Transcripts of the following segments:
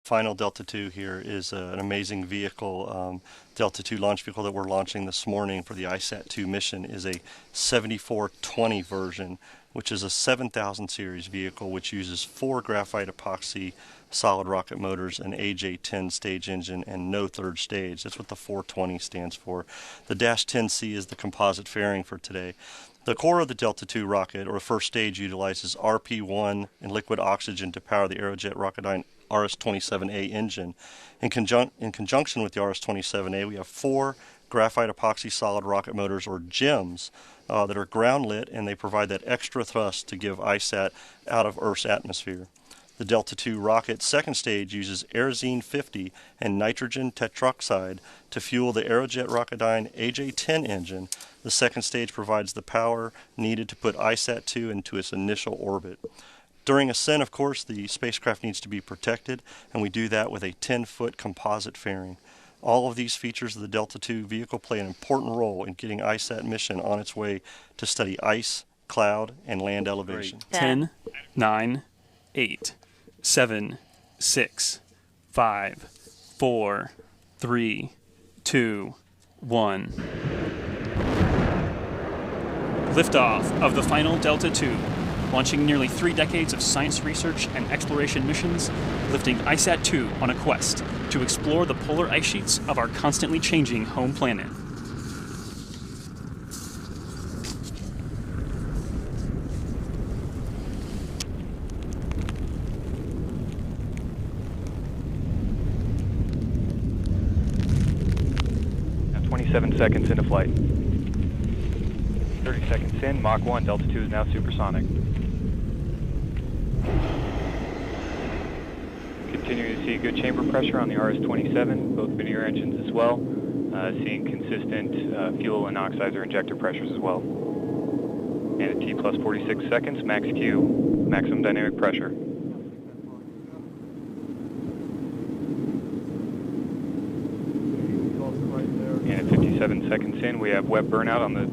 final Delta II here is an amazing vehicle. Delta II launch vehicle that we're launching this morning for the ICESat-2 mission is a 7420 version, which is a 7000 series vehicle which uses 4 graphite epoxy solid rocket motors, an AJ-10 stage engine, and no third stage. That's what the 420 stands for. The -10C is the composite fairing for today. The core of the Delta II rocket, or first stage, utilizes RP-1 and liquid oxygen to power the Aerojet Rocketdyne RS-27A engine. In conjunction with the RS-27A, we have 4 graphite epoxy solid rocket motors, or GEMs, that are ground lit, and they provide that extra thrust to give ICESat out of Earth's atmosphere. The Delta II rocket's second stage uses Aerozine 50 and nitrogen tetroxide to fuel the Aerojet Rocketdyne AJ-10 engine. The second stage provides the power needed to put ICESat-2 into its initial orbit. During ascent, of course, the spacecraft needs to be protected, and we do that with a 10-foot composite fairing. All of these features of the Delta II vehicle play an important role in getting ICESat mission on its way to study ice, cloud, and land elevation. 10, 9, 8, 7, 6, 5, 4, 3, 2, 1. Liftoff of the final Delta II, launching nearly 3 decades of science research and exploration missions, lifting ICESat-2 on a quest to explore the polar ice sheets of our constantly changing home planet. Now 27 seconds into flight. 30 seconds in, Mach 1, Delta II is now supersonic. Continuing to see good chamber pressure on the RS-27, both veneer engines as well. Seeing consistent fuel and oxidizer injector pressures as well. And at T plus 46 seconds, max Q, maximum dynamic pressure. And at 57 seconds in, we have web burnout on the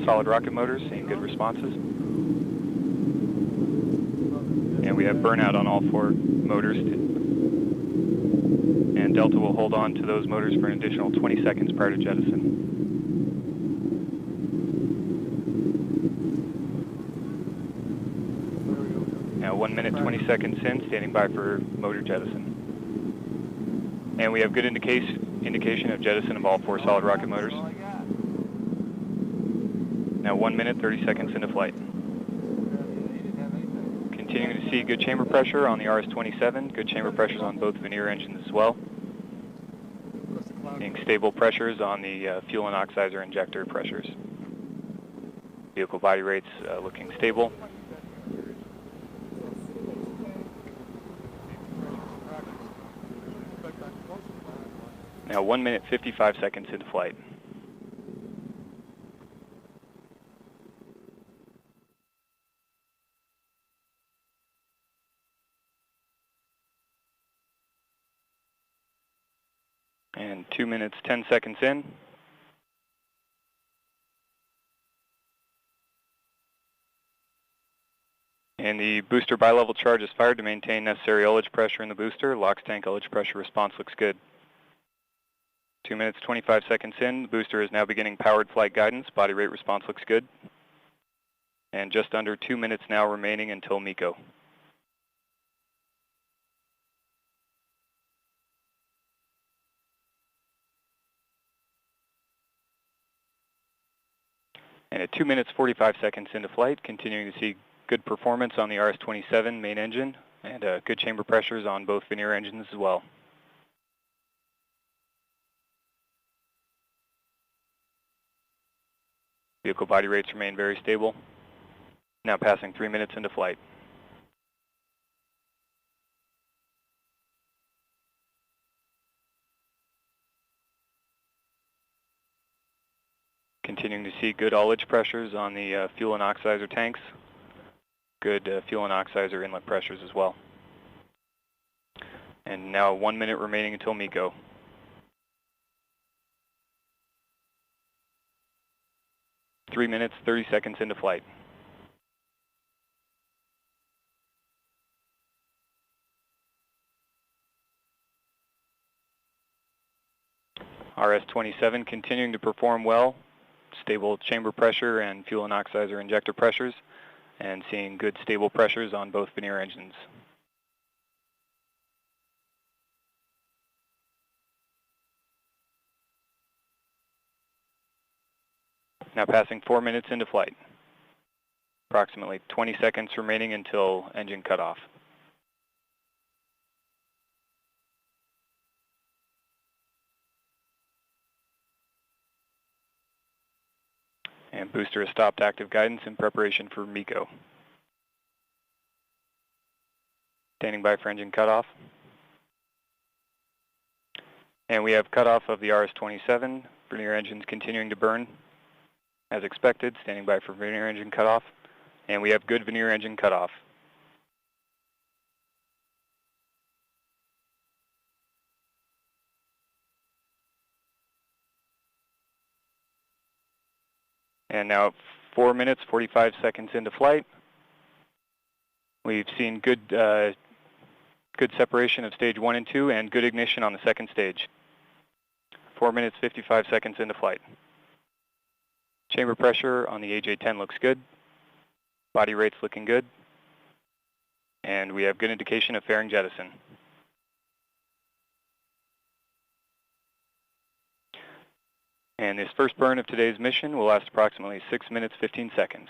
solid rocket motors, seeing good responses. And we have burnout on all 4 motors. And Delta will hold on to those motors for an additional 20 seconds prior to jettison. Now 1 minute, 20 seconds in, standing by for motor jettison. And we have good indication of jettison of all 4 solid rocket motors. Now 1 minute, 30 seconds into flight. Continuing to see good chamber pressure on the RS-27, good chamber pressures on both veneer engines as well. Seeing stable pressures on the fuel and oxidizer injector pressures. Vehicle body rates looking stable. Now 1 minute, 55 seconds into flight. And 2 minutes, 10 seconds in. And the booster bi-level charge is fired to maintain necessary ullage pressure in the booster. LOX tank ullage pressure response looks good. 2 minutes, 25 seconds in. The booster is now beginning powered flight guidance. Body rate response looks good. And just under 2 minutes now remaining until MECO. And at 2 minutes, 45 seconds into flight, continuing to see good performance on the RS-27 main engine and good chamber pressures on both veneer engines as well. Vehicle body rates remain very stable. Now passing 3 minutes into flight. Continuing to see good ullage pressures on the fuel and oxidizer tanks. Good fuel and oxidizer inlet pressures as well. And now 1 minute remaining until MECO. Three minutes, 30 seconds into flight. RS-27 continuing to perform well, stable chamber pressure and fuel and oxidizer injector pressures, and seeing good stable pressures on both Veneer engines. Now passing 4 minutes into flight. Approximately 20 seconds remaining until engine cutoff. And booster has stopped active guidance in preparation for MECO. Standing by for engine cutoff. And we have cutoff of the RS-27. Veneer engines continuing to burn as expected. Standing by for Veneer engine cutoff. And we have good Veneer engine cutoff. And now 4 minutes, 45 seconds into flight. We've seen good separation of stage 1 and 2 and good ignition on the second stage. 4 minutes, 55 seconds into flight. Chamber pressure on the AJ-10 looks good. Body rate's looking good. And we have good indication of fairing jettison. And this first burn of today's mission will last approximately 6 minutes, 15 seconds.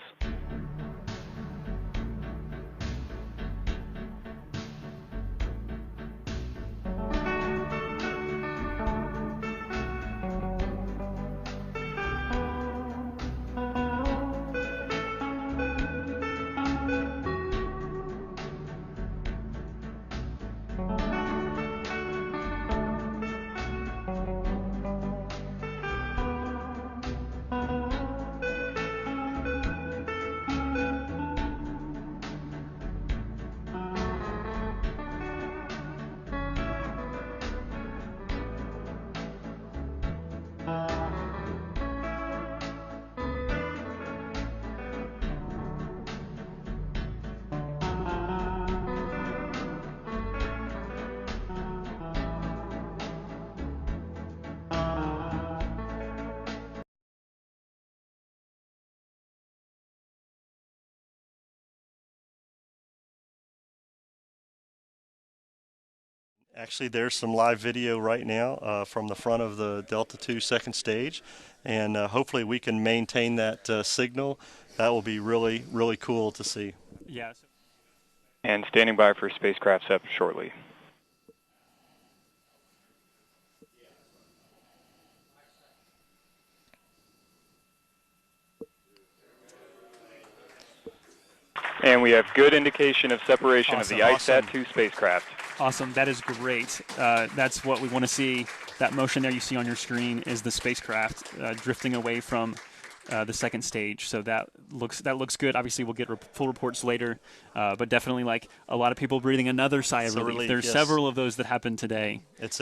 Actually, there's some live video right now from the front of the Delta II second stage, and hopefully we can maintain that signal. That will be really, really cool to see. Yes. And standing by for spacecraft SEP shortly. And we have good indication of separation of the ICESat-2 spacecraft. Awesome. That is great. That's what we want to see. That motion there you see on your screen is the spacecraft drifting away from the second stage. So that looks good. Obviously, we'll get full reports later, but definitely like a lot of people breathing another sigh of relief. There's several of those that happened today. It's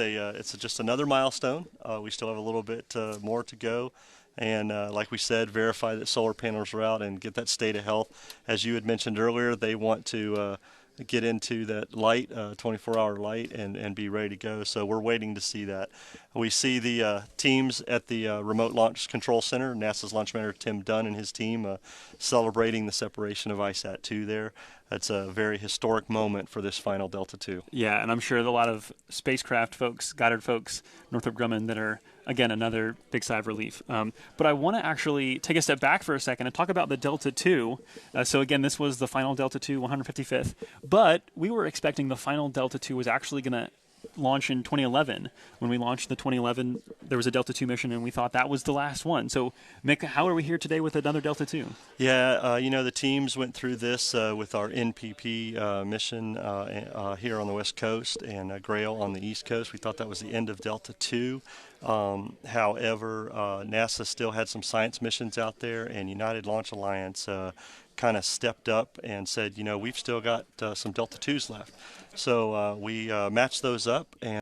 just another milestone. We still have a little bit more to go. And like we said, verify that solar panels are out and get that state of health. As you had mentioned earlier, they want to get into that light, 24-hour light, and be ready to go. So we're waiting to see that. We see the teams at the Remote Launch Control Center, NASA's launch manager Tim Dunn and his team celebrating the separation of ICESat-2 there. That's a very historic moment for this final Delta II. Yeah, and I'm sure a lot of spacecraft folks, Goddard folks, Northrop Grumman that are, again, another big sigh of relief. But I want to actually take a step back for a second and talk about the Delta II. So again, this was the final Delta II, 155th. But we were expecting the final Delta II was actually going to launch in 2011. When we launched the 2011, there was a Delta II mission, and we thought that was the last one. So, Mick, how are we here today with another Delta II? Yeah, the teams went through this with our NPP mission here on the West Coast and Grail on the East Coast. We thought that was the end of Delta II. However, NASA still had some science missions out there, and United Launch Alliance kind of stepped up and said, we've still got some Delta IIs left. So we matched those up, and